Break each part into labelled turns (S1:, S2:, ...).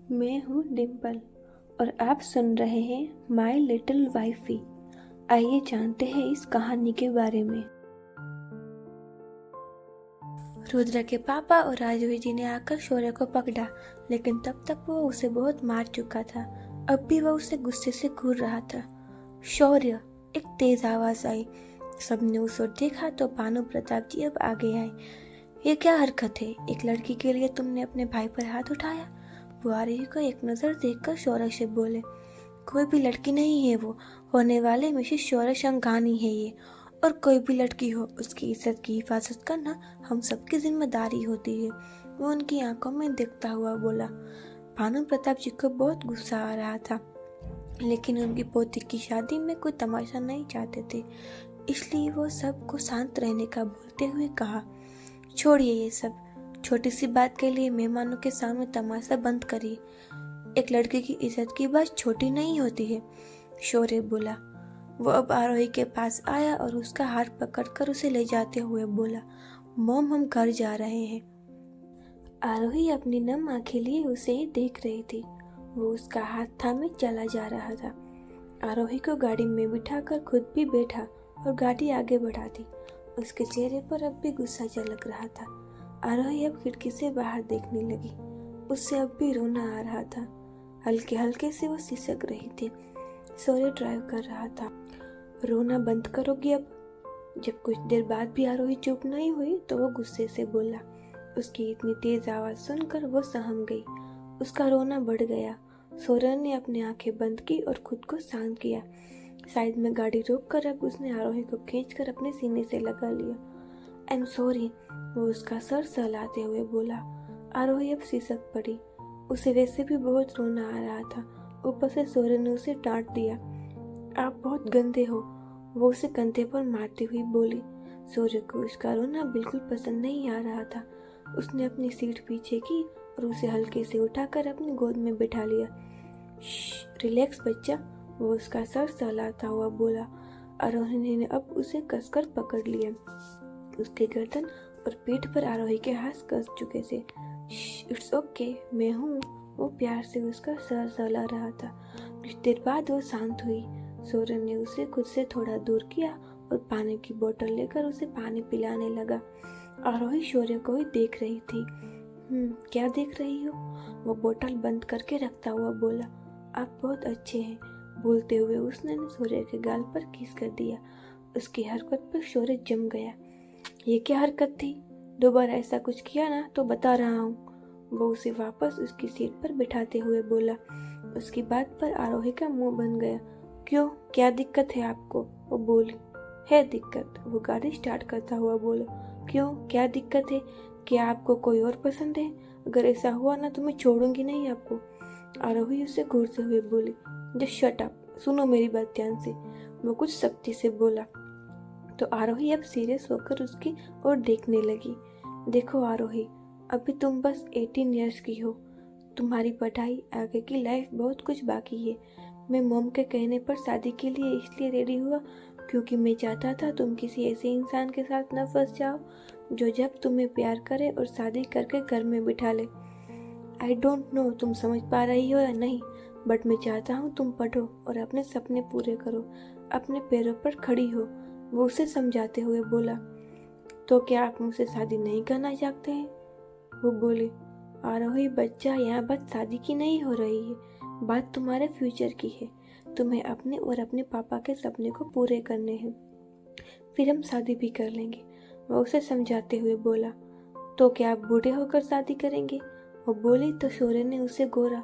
S1: मैं हूँ डिम्पल और आप सुन रहे हैं माई लिटिल वाइफी। आइए जानते हैं इस कहानी के बारे में। रुद्र के पापा और राजवी जी ने आकर शौर्य को पकड़ा, लेकिन तब तक वो उसे बहुत मार चुका था। अब भी वह उसे गुस्से से घूर रहा था। शौर्य, एक तेज आवाज आई। सबने उस ओर देखा तो भानु प्रताप जी अब आगे आए। ये क्या हरकत है? एक लड़की के लिए तुमने अपने भाई पर हाथ उठाया? वो आरही को एक नजर देखकर शौर्य से बोले, कोई भी लड़की नहीं है वो, होने वाले मिसेस शौर्य शंघानी है ये। और कोई भी लड़की हो, उसकी इज्जत की हिफाजत करना हम सबकी जिम्मेदारी होती है। वो उनकी आंखों में देखता हुआ बोला। भानु प्रताप जी को बहुत गुस्सा आ रहा था, लेकिन उनकी पोती की शादी में कोई तमाशा नहीं चाहते थे, इसलिए वो सबको शांत रहने का बोलते हुए कहा, छोड़िए ये सब, छोटी सी बात के लिए मेहमानों के सामने तमाशा बंद करिए। एक लड़की की इज्जत की बात छोटी नहीं होती है, शौर्य बोला। वो अब आरोही के पास आया और उसका हाथ पकड़कर उसे ले जाते हुए बोला, मॉम हम घर जा रहे हैं। आरोही अपनी नम आंखें लिए उसे ही देख रही थी। वो उसका हाथ थामे चला जा रहा था। आरोही को गाड़ी में बिठाकर खुद भी बैठा और गाड़ी आगे बढ़ा दी। उसके चेहरे पर अब भी गुस्सा झलक रहा था। आरोही अब खिड़की से बाहर देखने लगी। उससे अब भी रोना आ रहा था। हल्के हल्के से वो सिसक रही थी। शौर्य ड्राइव कर रहा था। रोना बंद करोगी अब? जब कुछ देर बाद भी आरोही चुप नहीं हुई तो वो गुस्से से बोला। उसकी इतनी तेज आवाज सुनकर वो सहम गई। उसका रोना बढ़ गया। शौर्य ने अपनी आंखें बंद की और खुद को शांत किया। साइड में गाड़ी रोककर अब उसने आरोही को खींचकर अपने सीने से लगा लिया। आई एम सॉरी, वो उसका सर सहलाते हुए बोला। आरोही अब सिसक पड़ी। उसे वैसे भी बहुत रोना आ रहा था, ऊपर से शौर्य ने उसे डांट दिया। आप बहुत गंदे हो, वो उसे कंधे पर मारती हुई बोली। शौर्य को उसका रोना बिल्कुल पसंद नहीं आ रहा था। उसने अपनी सीट पीछे की और उसे हल्के से उठाकर अपनी गोद में बिठा लिया। रिलैक्स बच्चा, वो उसका सर सहलाता हुआ बोला। आरोही ने अब उसे कसकर पकड़ लिया। उसके गर्दन और पीठ पर आरोही के हाथ कस चुके थे। इट्स ओके, मैं हूँ, वो प्यार से उसका सर सहला रहा था। कुछ देर बाद वो शांत हुई। शौर्य ने उसे खुद से थोड़ा दूर किया और पानी की बोतल लेकर उसे पानी पिलाने लगा। आरोही शौर्य को ही देख रही थी। क्या देख रही हो? वो बोतल बंद करके रखता हुआ बोला। आप बहुत अच्छे हैं, बोलते हुए उसने शौर्य के गाल पर किस कर दिया। उसकी हरकत पर शौर्य जम गया। ये क्या हरकत थी? दोबारा ऐसा कुछ किया ना तो बता रहा हूँ। वो उसे वापस उसकी सीट पर बिठाते हुए बोला। उसकी बात पर आरोही का मुंह बन गया। क्यों, क्या दिक्कत है आपको? वो बोली। है दिक्कत, वो गाड़ी स्टार्ट करता हुआ बोला। क्यों, क्या दिक्कत है? क्या आपको कोई और पसंद है? अगर ऐसा हुआ ना तो मैं छोड़ूंगी नहीं आपको। आरोही उसे घूरते हुए बोली। जस्ट शट अप, सुनो मेरी बात ध्यान से, वो कुछ सख्ती से बोला। तो आरोही अब सीरियस होकर उसकी ओर देखने लगी। देखो आरोही, अभी तुम बस 18 ईयर्स की हो। तुम्हारी पढ़ाई, आगे की लाइफ, बहुत कुछ बाकी है। मैं मॉम के कहने पर शादी के लिए इसलिए रेडी हुआ क्योंकि मैं चाहता था तुम किसी ऐसे इंसान के साथ न फंस जाओ जो जब तुम्हें प्यार करे और शादी करके घर में बिठा ले। आई डोंट नो तुम समझ पा रही हो या नहीं, बट मैं चाहता हूँ तुम पढ़ो और अपने सपने पूरे करो, अपने पैरों पर खड़ी हो। वो उसे समझाते हुए बोला। तो क्या आप मुझसे शादी नहीं करना चाहते हैं? वो बोली। आरोही बच्चा, यहाँ बात शादी की नहीं हो रही है, बात तुम्हारे फ्यूचर की है। तुम्हें अपने और अपने पापा के सपने को पूरे करने हैं, फिर हम शादी भी कर लेंगे। वो उसे समझाते हुए बोला। तो क्या आप बूढ़े होकर शादी करेंगे? वो बोली तो शौर्य ने उसे गोरा।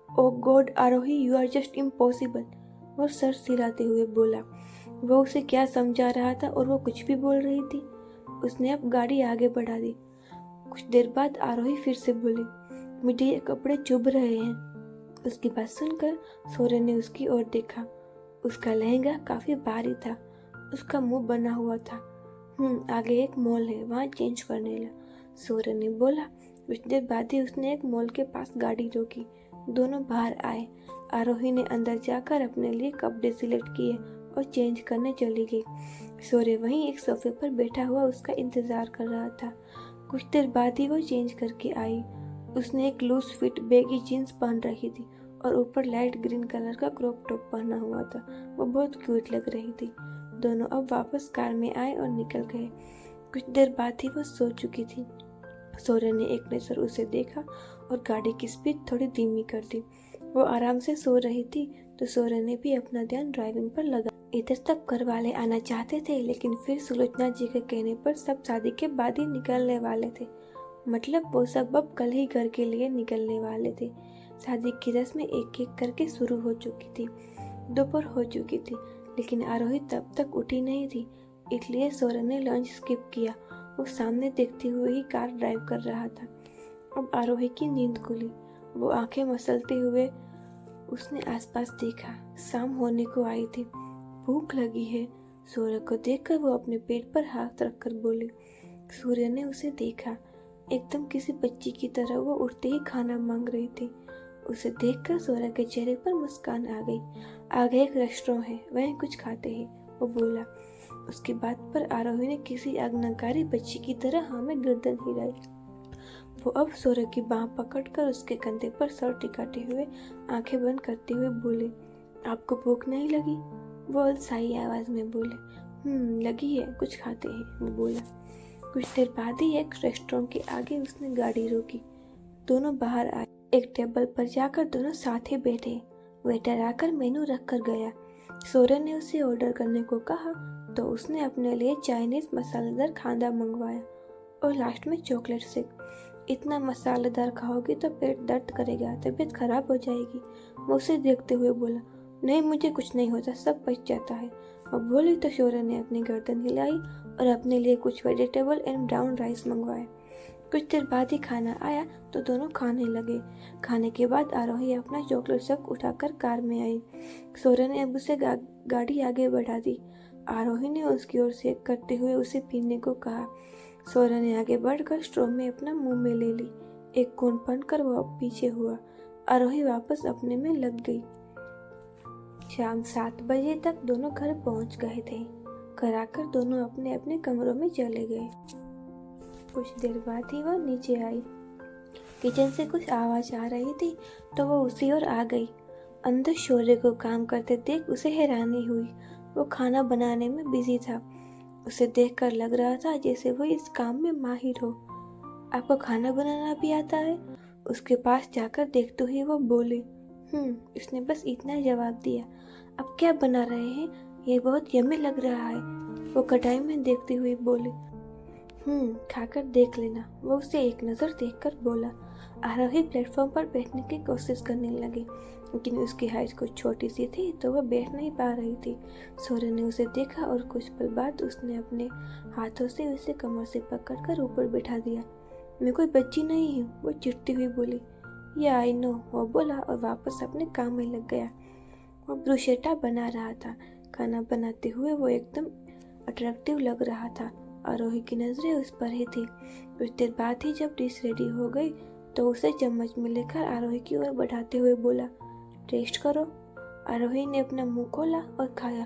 S1: Oh God Aarohi, you are just impossible, वो सर सिलाते हुए बोला। वो उसे क्या समझा रहा था और वो कुछ भी बोल रही थी। उसने अब गाड़ी आगे बढ़ा दी। कुछ देर बाद आरोही फिर से बोली। मुझे ये कपड़े चुभ रहे हैं। उसकी बात सुनकर शौर्य ने उसकी ओर देखा। उसका लहंगा काफी भारी था। उसका मुंह बना हुआ था। आगे एक मॉल है, वहाँ चेंज करने ला, शौर्य ने बोला। कुछ देर बाद ही उसने एक मॉल के पास गाड़ी रोकी। दोनों बाहर आए। आरोही ने अंदर जाकर अपने लिए कपड़े सिलेक्ट किए और चेंज करने चली गई। शौर्य वहीं एक सोफे पर बैठा हुआ उसका इंतजार कर रहा था। कुछ देर बाद ही वो चेंज करके आई। उसने एक लूज फिट बैगी जीन्स पहन रखी थी और ऊपर लाइट ग्रीन कलर का क्रॉप टॉप पहना हुआ था। वो बहुत क्यूट लग रही थी। दोनों अब वापस कार में आए और निकल गए। कुछ देर बाद ही वो सो चुकी थी। सौर्य ने एक नज़र उसे देखा और गाड़ी की स्पीड थोड़ी धीमी कर दी। वो आराम से सो रही थी तो सौर्य ने भी अपना ध्यान ड्राइविंग पर लगा। इधर तक घर वाले आना चाहते थे, लेकिन फिर सुलोचना जी के कहने पर सब शादी के बाद ही निकलने वाले थे। मतलब वो सब अब कल ही घर के लिए निकलने वाले थे। शादी की रस्में एक एक करके शुरू हो चुकी थी। दोपहर हो चुकी थी, लेकिन आरोही तब तक उठी नहीं थी, इसलिए सौर्य ने लंच स्किप किया। वो सामने देखते हुए ही कार ड्राइव कर रहा था। अब आरोही की नींद खुली। वो आंखें मसलते हुए उसने आसपास देखा। शाम होने को आई थी। भूख लगी है। सूर्य को देखकर वो अपने पेट पर हाथ रखकर बोली। सूर्य ने उसे देखा। एकदम किसी बच्ची की तरह वो उठते ही खाना मांग रही थी। उसे देखकर सूर्य के चेहरे पर मुस्कान आ गई। आगे एक रेस्टोरेंट है, वहीं कुछ खाते हैं, वो बोला। उसकी बात पर आरोही ने किसी आज्ञाकारी बच्ची की तरह हाँ में गर्दन हिलाई। वो अब सूर्य की बाह पकड़कर उसके कंधे पर सर टिकाते हुए आंखें बंद करते हुए बोले, आपको भूख नहीं लगी? वो अलसाई आवाज में बोले, लगी है, कुछ खाते हैं, वो बोला। कुछ देर बाद ही एक रेस्टोरेंट के आगे उसने गाड़ी रोकी। दोनों बाहर आए। एक टेबल पर जाकर दोनों साथ ही बैठे। वेटर आकर मेनू रख कर गया। सूर्य ने उसे ऑर्डर करने को कहा तो उसने अपने लिए चाइनीज मसालेदार खाना मंगवाया और लास्ट में चॉकलेट शेक। इतना मसालेदार खाओगी तो पेट दर्द करेगा, तबीयत खराब हो जाएगी। वो उसे देखते हुए बोला, नहीं, मुझे कुछ नहीं होता, सब पच जाता है। और बोली तो सूर्य ने अपनी गर्दन हिलाई और अपने लिए कुछ वेजिटेबल एंड ब्राउन राइस मंगवाए। कुछ देर बाद ही खाना आया तो दोनों खाने लगे। खाने के बाद आरोही अपना चॉकलेट शेक उठाकर कार में आई। सूर्य ने अब उसे गाड़ी आगे बढ़ा दी। आरोही ने उसकी ओर शेक करते हुए उसे पीने को कहा। सूर्य ने आगे बढ़कर स्ट्रॉ में अपना मुंह में ले ली। एक कोन पहनकर वो अब पीछे हुआ। आरोही वापस अपने में लग गई। शाम 7 बजे तक दोनों घर पहुंच गए थे। घर आकर दोनों अपने अपने कमरों में चले गए। कुछ देर बाद ही वह नीचे आई। किचन से कुछ आवाज आ रही थी तो वो उसी ओर आ गई। अंदर शौर्य को काम करते देख उसे हैरानी हुई। वो खाना बनाने में बिजी था। उसे देखकर लग रहा था जैसे वो इस काम में माहिर हो। आपको खाना बनाना भी आता है? उसके पास जाकर देखते ही वो बोली। उसने बस इतना जवाब दिया। अब क्या बना रहे हैं? ये बहुत यम्मी लग रहा है, वो कढ़ाई में देखती हुई बोली। खाकर देख लेना, वो उसे एक नज़र देखकर बोला। आरोही प्लेटफॉर्म पर बैठने की कोशिश करने लगी, लेकिन उसकी हाइट कुछ छोटी सी थी तो वह बैठ नहीं पा रही थी। सूर्य ने उसे देखा और कुछ पल बाद उसने अपने हाथों से उसे कमर से पकड़कर ऊपर बैठा दिया। मैं कोई बच्ची नहीं हूँ, वो चिढ़ती हुई बोली। या आई नो, वो बोला और वापस अपने काम में लग गया। वो ब्रुशेटा बना रहा था। खाना बनाते हुए वो एकदम अट्रैक्टिव लग रहा था। आरोही की नजरें उस पर ही थी। कुछ देर बाद ही जब डिश रेडी हो गई तो उसे चम्मच में लेकर आरोही की ओर बढ़ाते हुए बोला, टेस्ट करो। आरोही ने अपना मुंह खोला और खाया।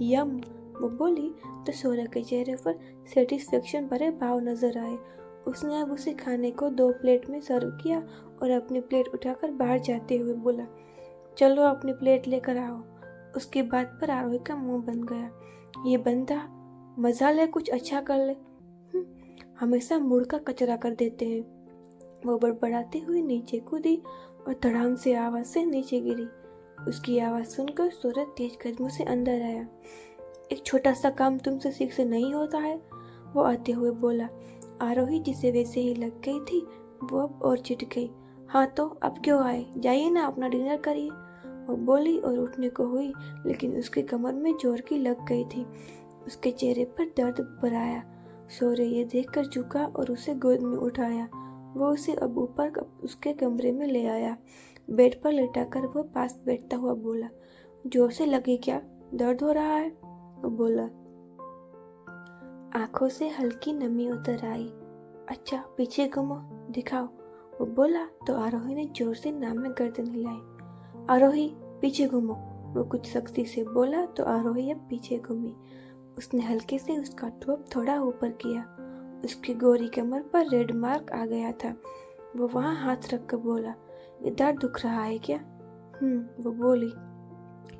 S1: यम, वो बोली तो सूर्य के चेहरे पर सेटिस्फेक्शन भरे भाव नजर आए। उसने अब उसे खाने को 2 प्लेट में सर्व किया और अपनी प्लेट उठाकर बाहर जाते हुए बोला, चलो अपनी प्लेट लेकर आओ। उसकी बात पर आरोही का मुंह बन गया। ये बंदा मजा ले, कुछ अच्छा कर ले, हमेशा मूड का कचरा कर देते हैं। वो बड़बड़ाती हुई नीचे कूदी और धड़ाम से आवाज से नीचे गिरी। उसकी आवाज सुनकर सूरज तेज कदमों से अंदर आया। एक छोटा सा काम तुमसे सीख से नहीं होता है, वो आते हुए बोला। आरोही जिसे वैसे ही लग गई थी वो अब और चिढ़ गई। हाँ तो अब क्यों आए, जाइए ना, अपना डिनर करिए, वो बोली और उठने को हुई, लेकिन उसके कमर में जोर की लग गई थी। उसके चेहरे पर दर्द भर आया। सूर्य ये देखकर झुका और उसे गोद में उठाया। वो उसे अब ऊपर उसके कमरे में ले आया। बेड पर लेटाकर वो पास बैठता हुआ बोला, जोर से लगी क्या, दर्द हो रहा है? वो बोला। आंखों से हल्की नमी उतर आई। अच्छा, पीछे घूमो, दिखाओ, वो बोला तो आरोही ने जोर से नाम में गर्दन हिलाई। आरोही, पीछे घूमो, वो कुछ सख्ती से बोला तो आरोही अब पीछे घूमी। उसने हल्के से उसका ठोप थोड़ा ऊपर किया। उसकी गोरी कमर पर रेड मार्क आ गया था। वो वहाँ हाथ रख कर बोला, इधर दुख रहा है क्या? वो बोली।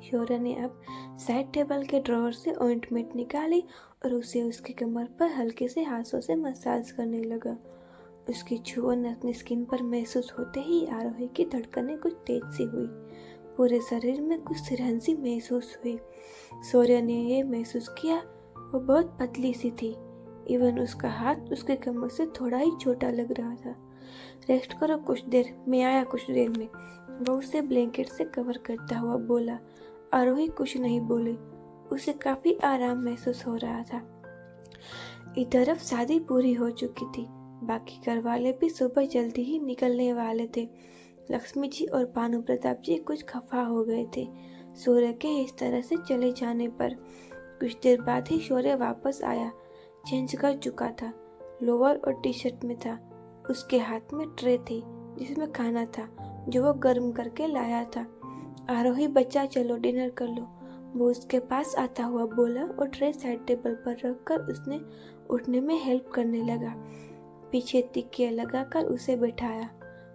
S1: शौर्य ने अब साइड टेबल के ड्रॉअर से ऑइंटमेंट निकाली और उसे उसकी कमर पर हल्के से हाथों से मसाज करने लगा। उसकी छुअन अपनी स्किन पर महसूस होते ही आरोही की धड़कनें कुछ तेज सी हुई। पूरे शरीर में कुछ सिरहंसी महसूस हुई। शौर्य ने यह महसूस किया वो बहुत पतली सी थी। इवन उसका हाथ उसके कमर से थोड़ा ही छोटा लग रहा था। रेस्ट करो कुछ देर, मैं आया कुछ देर में, वो उसे ब्लैंकेट से कवर करता हुआ बोला। आरोही कुछ नहीं बोली। उसे काफी आराम महसूस हो रहा था। इधर अब शादी पूरी हो चुकी थी। बाकी घरवाले भी सुबह जल्दी ही निकलने वाले थे। लक्ष्मी जी और भानु प्रताप जी कुछ खफा हो गए थे शौर्य के इस तरह से चले जाने पर। कुछ देर बाद ही शौर्य वापस आया। चेंज कर चुका था, लोअर और टी शर्ट में था। उसके हाथ में ट्रे थी जिसमें खाना था जो वो गर्म करके लाया था। आरोही बच्चा चलो डिनर कर लो, वो उसके पास आता हुआ बोला और ट्रे साइड टेबल पर रखकर उसने उठने में हेल्प करने लगा। पीछे तकिया लगाकर उसे बैठाया।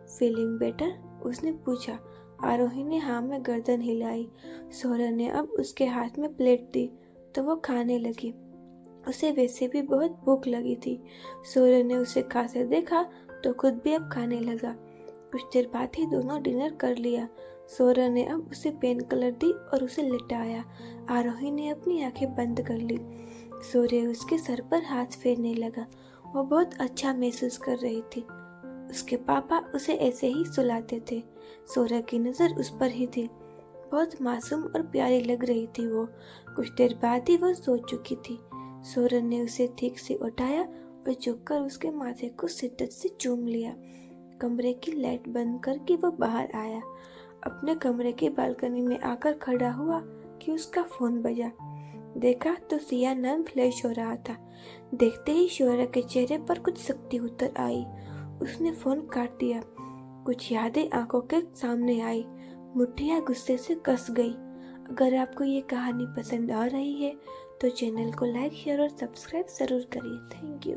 S1: Feeling better? उसने पूछा। आरोही ने हाँ में गर्दन हिलाई। शौर्य ने अब उसके हाथ में प्लेट दी तो वो खाने लगी। उसे वैसे भी बहुत भूख लगी थी। शौर्य ने उसे खाते देखा तो खुद भी अब खाने लगा। कुछ देर बाद ही दोनों डिनर कर लिया। शौर्य ने अब उसे पेन कलर दी और उसे लिटाया। आरोही ने अपनी आंखें बंद कर ली। शौर्य उसके सर पर हाथ फेरने लगा। वो बहुत अच्छा महसूस कर रही थी। उसके पापा उसे ऐसे ही सुलाते थे। शौर्य की नजर उस पर ही थी। बहुत मासूम और प्यारी लग रही थी वो। कुछ देर बाद ही वो सो चुकी थी। शौर्य ने उसे ठीक से उठाया और झुककर उसके माथे को शिद्दत से चूम लिया। कमरे की लाइट बंद करके वो बाहर आया। अपने कमरे की बालकनी में आकर खड़ा हुआ कि उसका फोन बजा। देखा तो सिया नाम फ्लैश हो रहा था। देखते ही शौर्य के चेहरे पर कुछ शक्ति उतर आई। उसने फोन काट दिया। कुछ यादें आंखों के सामने आई। मुट्ठियां गुस्से से कस गई। अगर आपको ये कहानी पसंद आ रही है तो चैनल को लाइक, शेयर और सब्सक्राइब जरूर करिए। Thank you.